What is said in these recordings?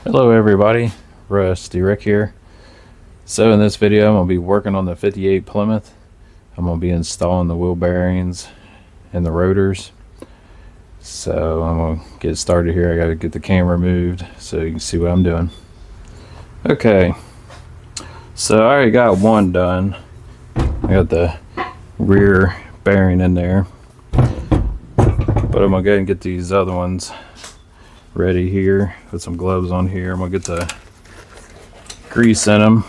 Hello everybody, Rusty Rick here. So in this video I'm going to be working on the 58 Plymouth. I'm going to be installing the wheel bearings and the rotors. So I'm going to get started here. I got to get the camera moved so you can see what I'm doing. Okay, so I already got one done. I got the rear bearing in there, but I'm going to go ahead and get these other ones ready here. Put some gloves on here. I'm gonna get the grease in them.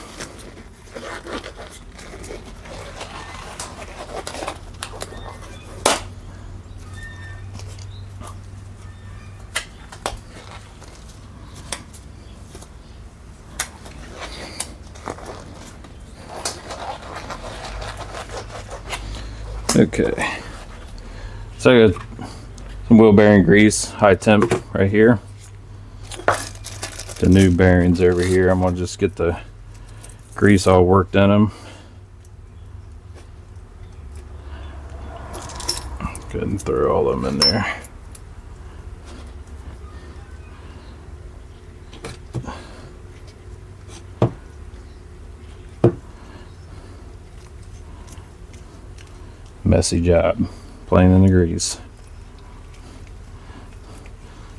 Okay, so I got some wheel bearing grease, high temp right here. The new bearings over here. I'm gonna just get the grease all worked in them. Go ahead and throw all of them in there. Messy job, playing in the grease.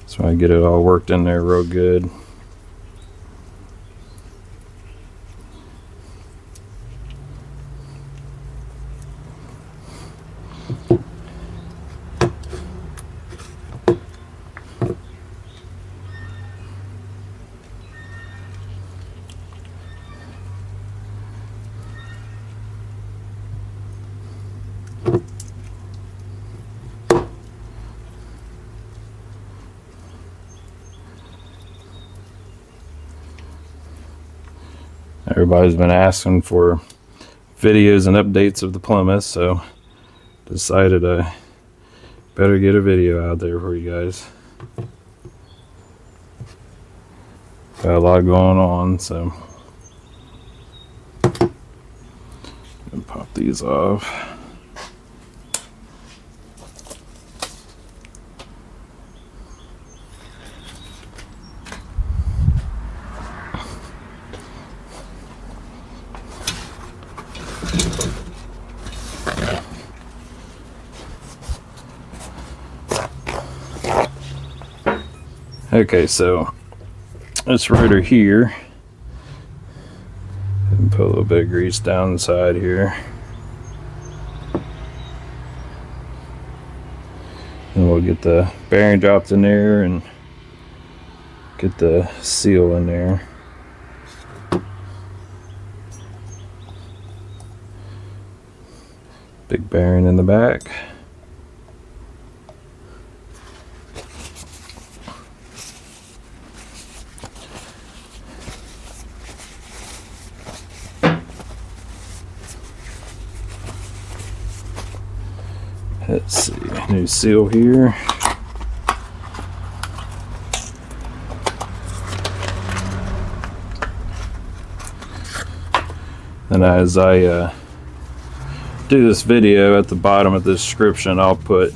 So I get it all worked in there real good. Everybody's been asking for videos and updates of the Plymouth, so decided I better get a video out there for you guys. Got a lot going on, so pop these off. Okay, so this rotor here, and put a little bit of grease down the side here, and we'll get the bearing dropped in there and get the seal in there. Big bearing in the back. Let's see, new seal here. And as I do this video, at the bottom of the description I'll put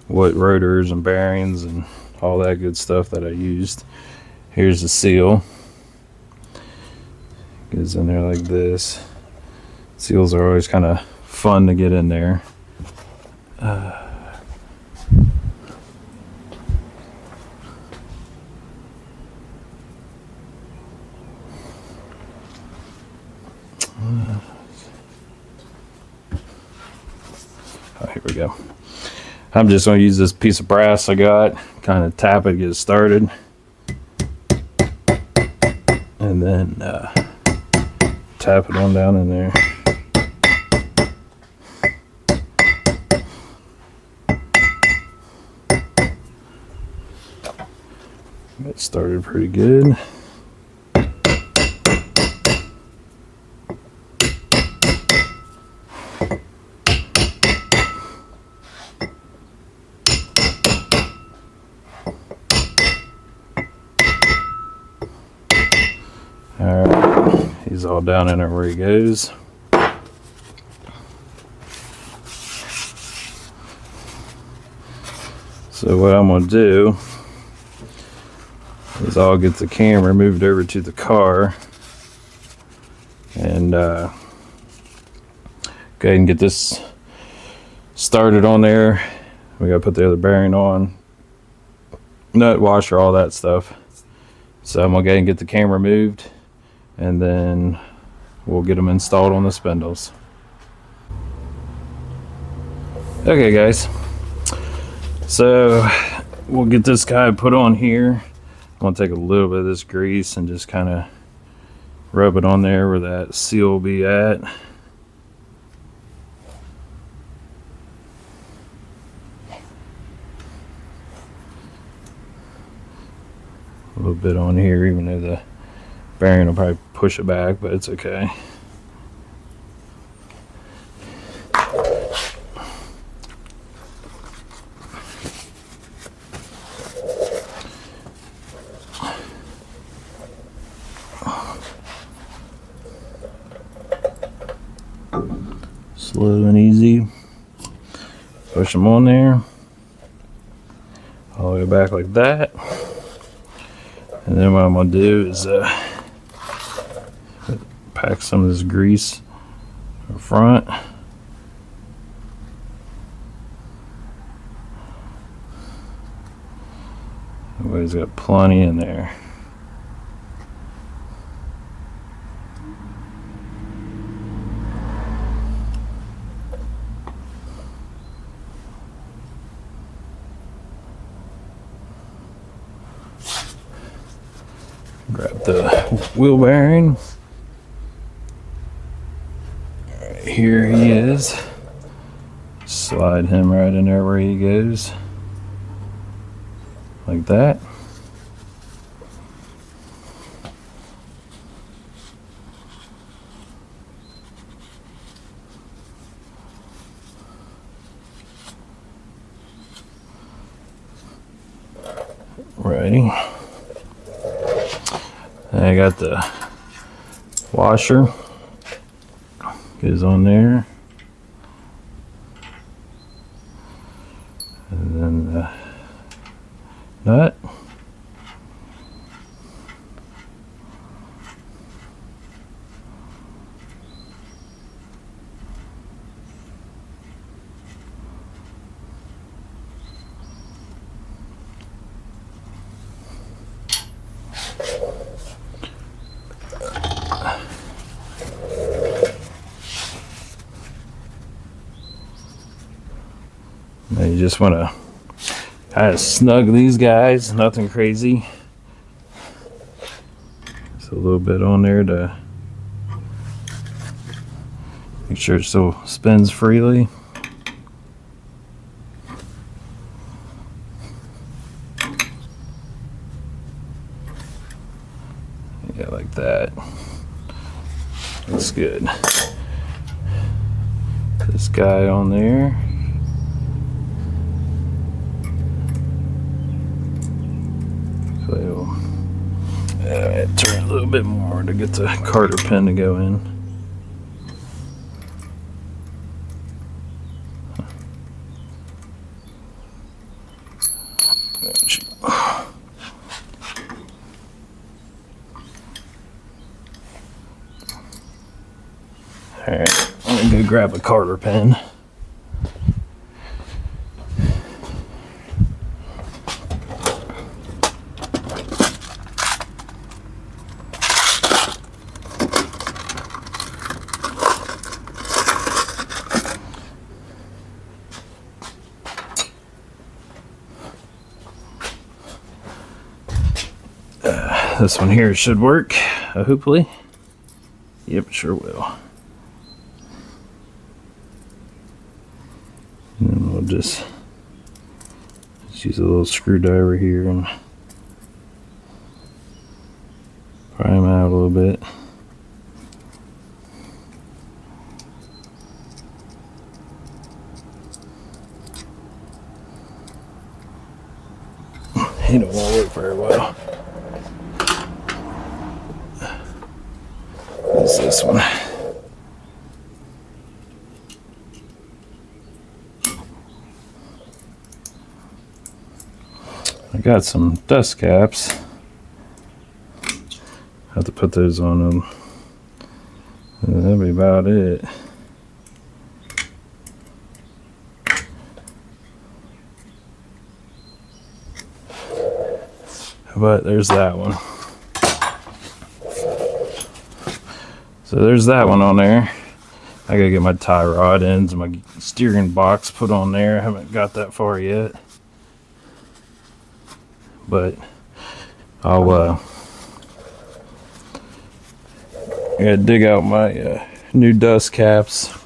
what rotors and bearings and all that good stuff that I used. Here's the seal. Goes in there like this. Seals are always kind of fun to get in there. Here we go. I'm just going to use this piece of brass I got, kind of tap it, get it started, and then tap it on down in there. It started pretty good. Alright, he's all down in there where he goes. So what I'm going to do, is I'll get the camera moved over to the car and go ahead and get this started on there. We gotta put the other bearing on, nut washer, all that stuff. So I'm gonna go ahead and get the camera moved, and then we'll get them installed on the spindles. Okay guys, so we'll get this guy put on here. I'm gonna take a little bit of this grease and just kind of rub it on there where that seal will be at. A little bit on here, even though the bearing will probably push it back, but it's okay. Slow and easy. Push them on there. All the way back like that. And then what I'm going to do is pack some of this grease up front. Everybody's got plenty in there. Grab the wheel bearing. Right, here he is. Slide him right in there where he goes. Like that. Righty. I got the washer, goes on there, and then the nut. Now you just want to kind of snug these guys, nothing crazy. Just a little bit on there to make sure it still spins freely. Yeah, like that. Looks good. This guy on there. So turn a little bit more to get the Carter pin to go in. Alright, I'm gonna go grab a Carter pin. This one here should work, hopefully. Yep, sure will. And then we'll just use a little screwdriver here and pry them out a little bit. He don't want to work very well. What's this one? I got some dust caps. have to put those on them. And that'll be about it. But there's that one. So there's that one on there. I gotta get my tie rod ends and my steering box put on there. I haven't got that far yet. But I'll gotta dig out my new dust caps.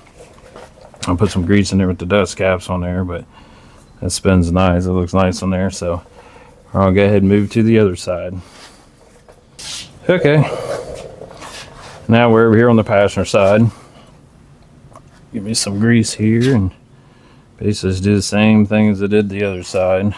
I'll put some grease in there with the dust caps on there, but that spins nice. It looks nice on there, so I'll go ahead and move to the other side. Okay. Now we're over here on the passenger side. Give me some grease here and basically just do the same thing as I did the other side.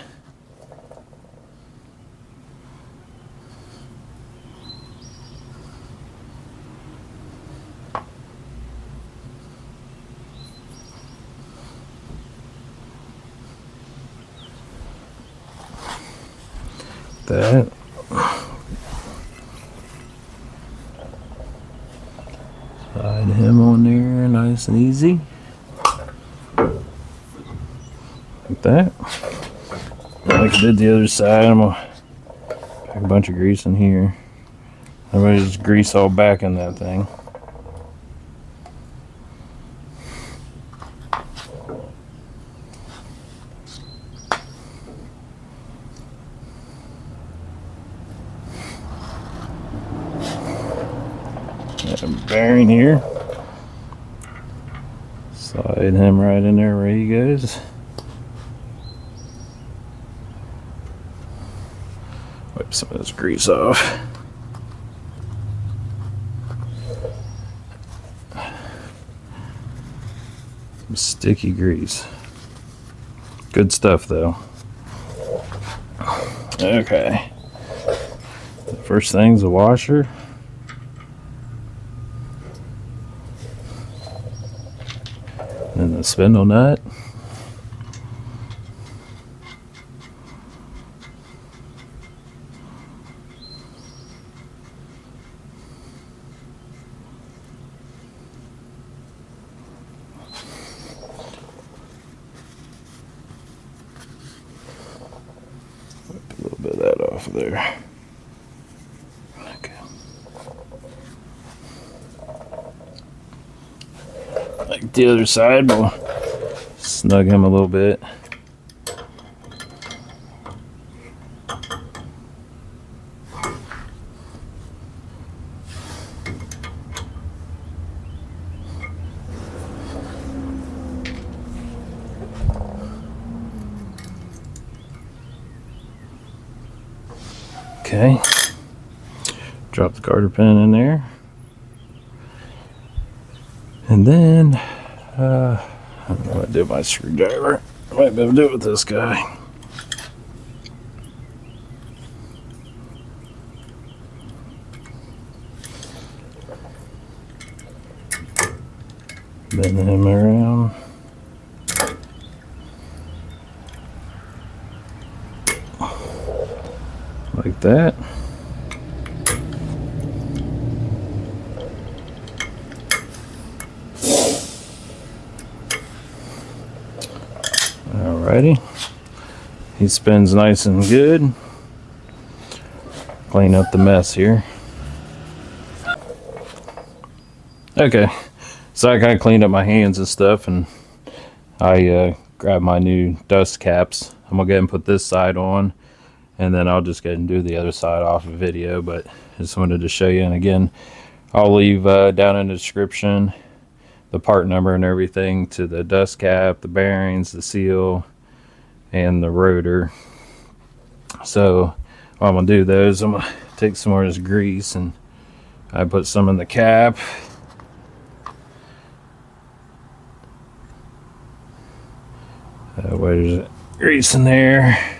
That. Slide him on there nice and easy. Like that. Like I did the other side, I'm gonna pack a bunch of grease in here. Everybody just grease all back in that thing. Got a bearing here. Slide him right in there where he goes. Wipe some of this grease off. Some sticky grease. Good stuff though. Okay. The first thing's a washer. And the spindle nut. Wipe a little bit of that off of there. Okay. Like the other side, we'll snug him a little bit. Okay. Drop the garter pin in there. And then, I don't know what to do with my screwdriver. I might be able to do it with this guy. Bend him around. Like that. Alrighty. He spins nice and good. Clean up the mess here. Okay, so I kind of cleaned up my hands and stuff, and I grabbed my new dust caps. I'm gonna go ahead and put this side on, and then I'll just go ahead and do the other side off of video, but just wanted to show you. And again, I'll leave down in the description the part number and everything to the dust cap, the bearings, the seal, and the rotor. So while I'm gonna do those, I'm gonna take some more of this grease and I put some in the cap. That way there's grease in there.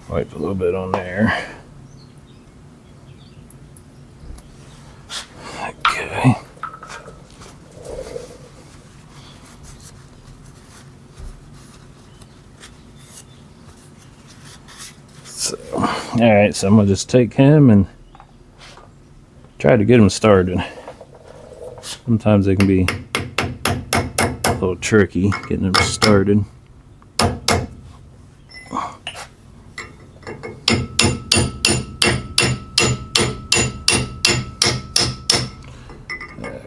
Wipe a little bit on there. Okay. So, all right, so I'm gonna just take him and try to get him started. Sometimes they can be a little tricky getting them started.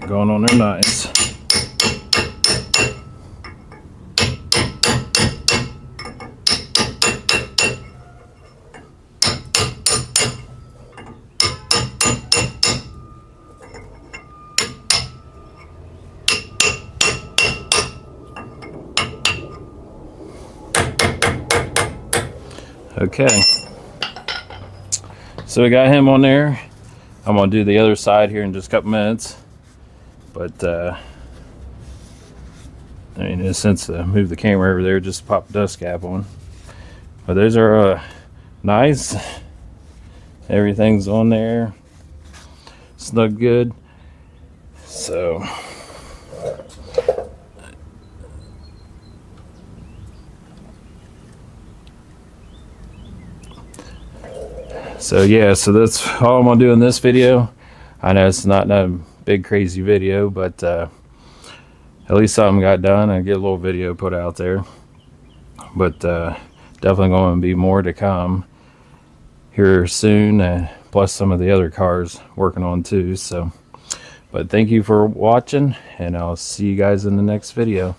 Going on there nice. Okay, so we got him on there. I'm gonna do the other side here in just a couple minutes, but I mean, in a sense, move the camera over there, just pop the dust cap on. But those are nice. Everything's on there, snug good. So yeah, so that's all I'm gonna do in this video. I know it's not a big crazy video, but at least something got done. I get a little video put out there, but definitely going to be more to come here soon, plus some of the other cars working on too. So but thank you for watching, and I'll see you guys in the next video.